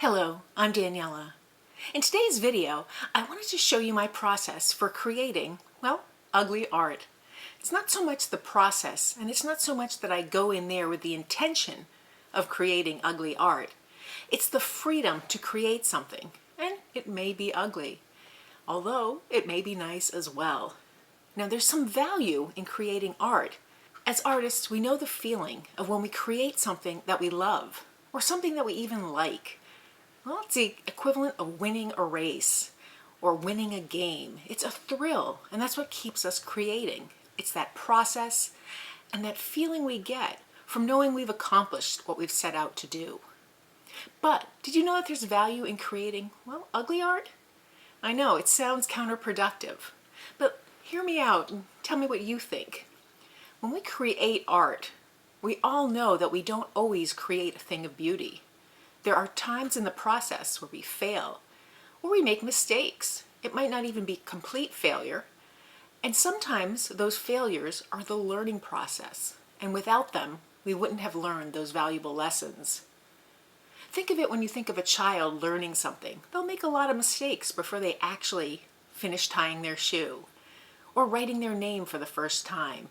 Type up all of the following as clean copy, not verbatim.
Hello, I'm Daniela. In today's video, I wanted to show you my process for creating, well, ugly art. It's not so much the process, and it's not so much that I go in there with the intention of creating ugly art. It's the freedom to create something, and it may be ugly, although it may be nice as well. Now, there's some value in creating art. As artists, we know the feeling of when we create something that we love, or something that we even like. Well, it's the equivalent of winning a race or winning a game. It's a thrill, and that's what keeps us creating. It's that process and that feeling we get from knowing we've accomplished what we've set out to do. But did you know that there's value in creating, well, ugly art? I know, it sounds counterproductive, but hear me out and tell me what you think. When we create art, we all know that we don't always create a thing of beauty. There are times in the process where we fail, or we make mistakes. It might not even be complete failure. And sometimes those failures are the learning process. And without them, we wouldn't have learned those valuable lessons. Think of it when you think of a child learning something. They'll make a lot of mistakes before they actually finish tying their shoe, or writing their name for the first time.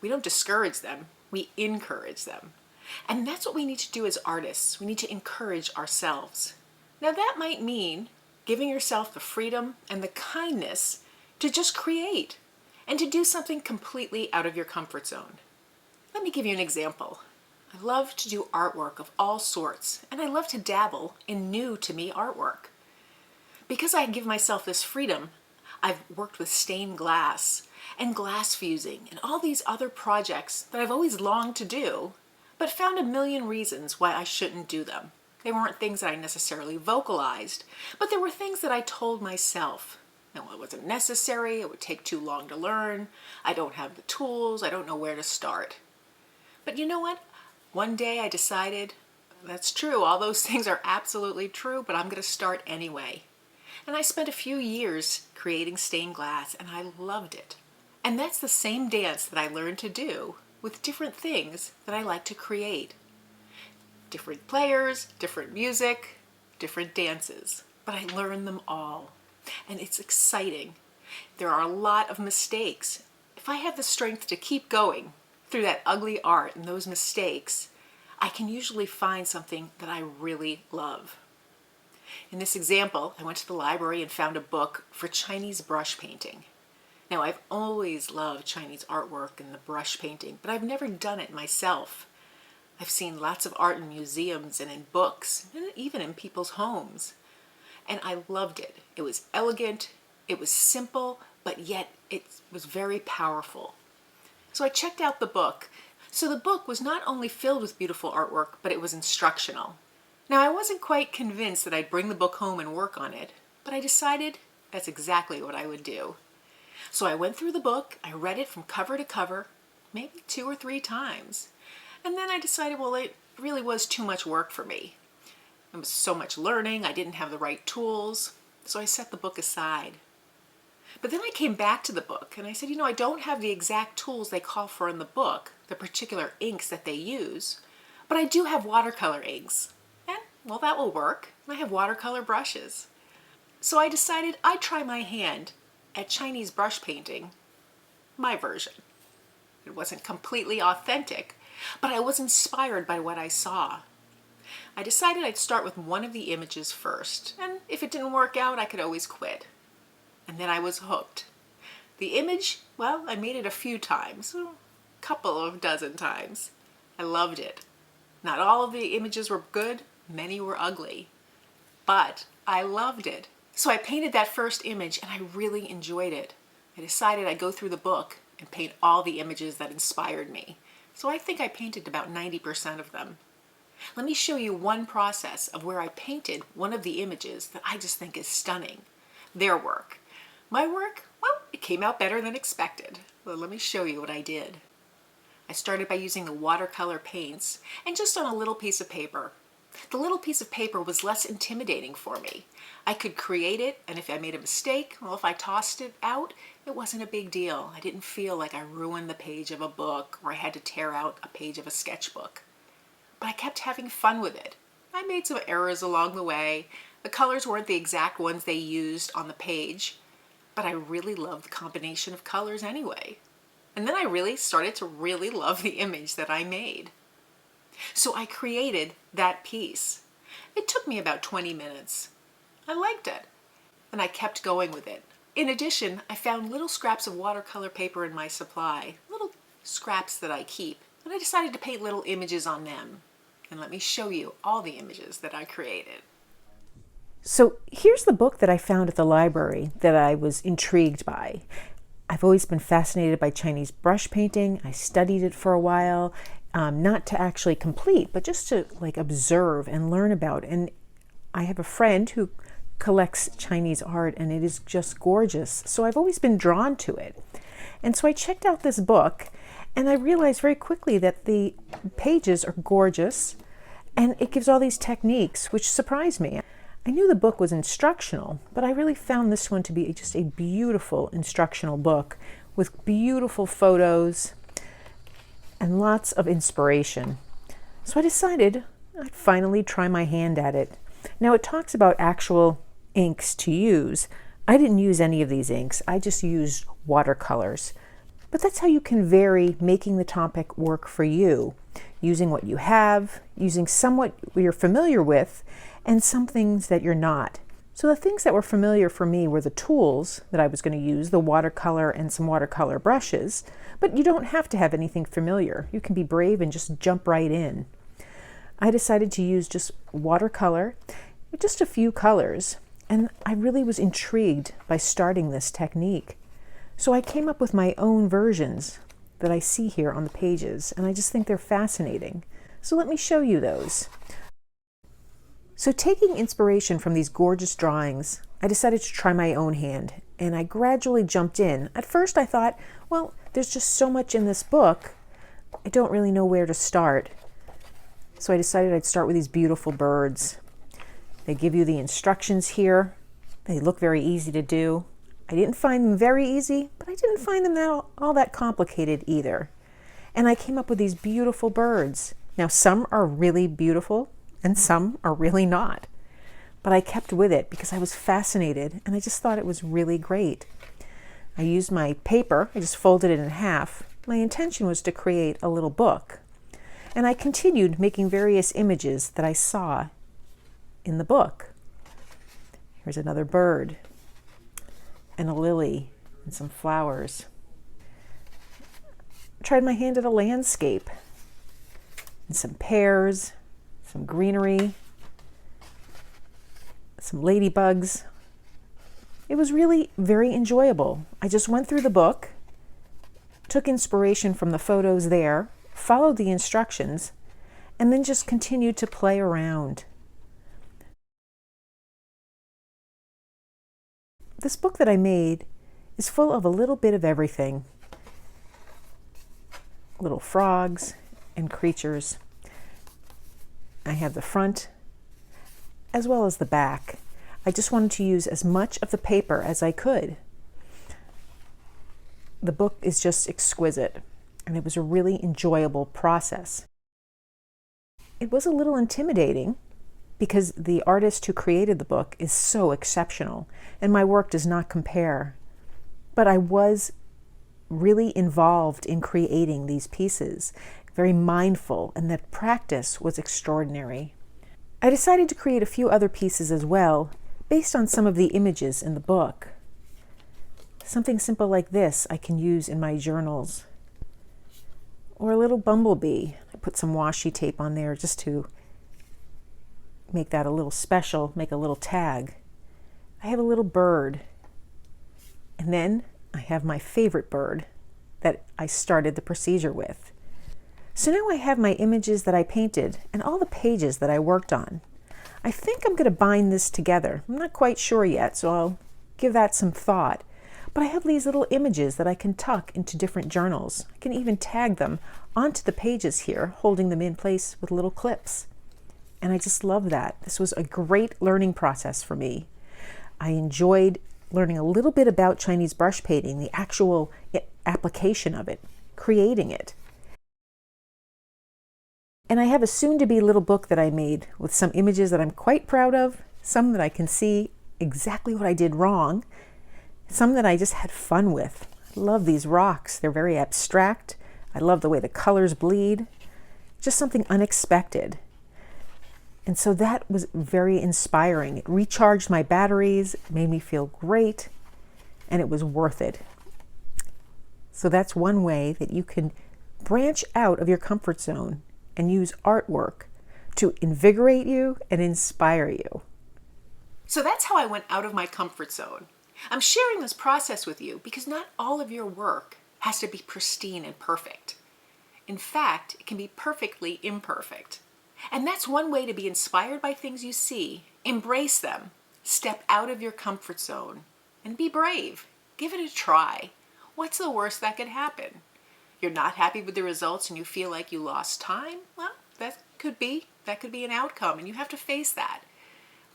We don't discourage them, we encourage them. And that's what we need to do as artists. We need to encourage ourselves. Now that might mean giving yourself the freedom and the kindness to just create and to do something completely out of your comfort zone. Let me give you an example. I love to do artwork of all sorts, and I love to dabble in new to me artwork. Because I give myself this freedom, I've worked with stained glass and glass fusing and all these other projects that I've always longed to do, but found a million reasons why I shouldn't do them. They weren't things that I necessarily vocalized, but there were things that I told myself. No, it wasn't necessary, it would take too long to learn, I don't have the tools, I don't know where to start. But you know what? One day I decided, that's true, all those things are absolutely true, but I'm going to start anyway. And I spent a few years creating stained glass, and I loved it. And that's the same dance that I learned to do with different things that I like to create. Different players, different music, different dances, but I learned them all. And it's exciting. There are a lot of mistakes. If I have the strength to keep going through that ugly art and those mistakes, I can usually find something that I really love. In this example, I went to the library and found a book for Chinese brush painting. Now, I've always loved Chinese artwork and the brush painting, but I've never done it myself. I've seen lots of art in museums and in books, and even in people's homes. And I loved it. It was elegant, it was simple, but yet it was very powerful. So I checked out the book. So the book was not only filled with beautiful artwork, but it was instructional. Now, I wasn't quite convinced that I'd bring the book home and work on it, but I decided that's exactly what I would do. So I went through the book, I read it from cover to cover, maybe 2 or 3 times. And then I decided, well, it really was too much work for me. It was so much learning, I didn't have the right tools, so I set the book aside. But then I came back to the book and I said, I don't have the exact tools they call for in the book, the particular inks that they use, but I do have watercolor inks. And, well, that will work. I have watercolor brushes. So I decided I'd try my hand at Chinese brush painting, my version. It wasn't completely authentic, but I was inspired by what I saw. I decided I'd start with one of the images first, and if it didn't work out, I could always quit. And then I was hooked. The image, well, I made it a few times, a couple of dozen times. I loved it. Not all of the images were good, many were ugly, but I loved it. So I painted that first image and I really enjoyed it. I decided I'd go through the book and paint all the images that inspired me. So I think I painted about 90% of them. Let me show you one process of where I painted one of the images that I just think is stunning. Their work. My work, well, it came out better than expected. Well, let me show you what I did. I started by using the watercolor paints and just on a little piece of paper. The little piece of paper was less intimidating for me. I could create it, and if I made a mistake, well, if I tossed it out, it wasn't a big deal. I didn't feel like I ruined the page of a book or I had to tear out a page of a sketchbook. But I kept having fun with it. I made some errors along the way. The colors weren't the exact ones they used on the page, but I really loved the combination of colors anyway. And then I really started to really love the image that I made. So I created that piece. It took me about 20 minutes. I liked it, and I kept going with it. In addition, I found little scraps of watercolor paper in my supply, little scraps that I keep, and I decided to paint little images on them. And let me show you all the images that I created. So here's the book that I found at the library that I was intrigued by. I've always been fascinated by Chinese brush painting. I studied it for a while, not to actually complete, but just to observe and learn about. And I have a friend who collects Chinese art, and it is just gorgeous. So I've always been drawn to it. And so I checked out this book, and I realized very quickly that the pages are gorgeous, and it gives all these techniques, which surprised me. I knew the book was instructional, but I really found this one to be just a beautiful instructional book with beautiful photos and lots of inspiration. So I decided I'd finally try my hand at it. Now it talks about actual inks to use. I didn't use any of these inks. I just used watercolors. But that's how you can vary making the topic work for you, using what you have, using somewhat you're familiar with, and some things that you're not. So the things that were familiar for me were the tools that I was going to use, the watercolor and some watercolor brushes, but you don't have to have anything familiar. You can be brave and just jump right in. I decided to use just watercolor, just a few colors, and I really was intrigued by starting this technique. So I came up with my own versions that I see here on the pages, and I just think they're fascinating. So let me show you those. So taking inspiration from these gorgeous drawings, I decided to try my own hand, and I gradually jumped in. At first I thought, well, there's just so much in this book, I don't really know where to start. So I decided I'd start with these beautiful birds. They give you the instructions here. They look very easy to do. I didn't find them very easy, but I didn't find them all that complicated either. And I came up with these beautiful birds. Now some are really beautiful and some are really not. But I kept with it because I was fascinated and I just thought it was really great. I used my paper, I just folded it in half. My intention was to create a little book. And I continued making various images that I saw in the book. Here's another bird, and a lily, and some flowers. I tried my hand at a landscape, and some pears, some greenery, some ladybugs. It was really very enjoyable. I just went through the book, took inspiration from the photos there, followed the instructions, and then just continued to play around. This book that I made is full of a little bit of everything. Little frogs and creatures. I have the front as well as the back. I just wanted to use as much of the paper as I could. The book is just exquisite, and it was a really enjoyable process. It was a little intimidating because the artist who created the book is so exceptional, and my work does not compare. But I was really involved in creating these pieces, very mindful, and that practice was extraordinary. I decided to create a few other pieces as well, based on some of the images in the book. Something simple like this I can use in my journals. Or a little bumblebee. I put some washi tape on there just to make that a little special, make a little tag. I have a little bird. And then I have my favorite bird that I started the procedure with. So now I have my images that I painted and all the pages that I worked on. I think I'm going to bind this together. I'm not quite sure yet, so I'll give that some thought. But I have these little images that I can tuck into different journals. I can even tag them onto the pages here, holding them in place with little clips. And I just love that. This was a great learning process for me. I enjoyed learning a little bit about Chinese brush painting, the actual application of it, creating it. And I have a soon-to-be little book that I made with some images that I'm quite proud of, some that I can see exactly what I did wrong, some that I just had fun with. I love these rocks. They're very abstract. I love the way the colors bleed. Just something unexpected. And so that was very inspiring. It recharged my batteries, made me feel great, and it was worth it. So that's one way that you can branch out of your comfort zone and use artwork to invigorate you and inspire you. So that's how I went out of my comfort zone. I'm sharing this process with you because not all of your work has to be pristine and perfect. In fact, it can be perfectly imperfect. And that's one way to be inspired by things you see. Embrace them. Step out of your comfort zone and be brave. Give it a try. What's the worst that could happen? You're not happy with the results and you feel like you lost time? Well, that could be an outcome, and you have to face that.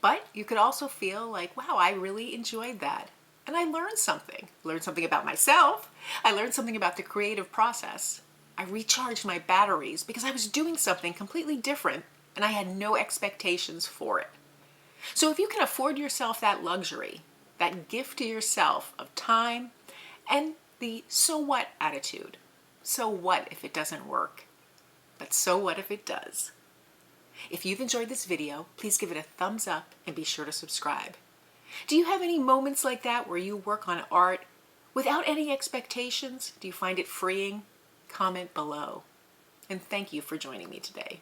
But you could also feel like, wow, I really enjoyed that. And I learned something. I learned something about myself. I learned something about the creative process. I recharged my batteries because I was doing something completely different and I had no expectations for it. So if you can afford yourself that luxury, that gift to yourself of time and the so what attitude. So what if it doesn't work? But so what if it does? If you've enjoyed this video, please give it a thumbs up and be sure to subscribe. Do you have any moments like that where you work on art without any expectations? Do you find it freeing? Comment below. And thank you for joining me today.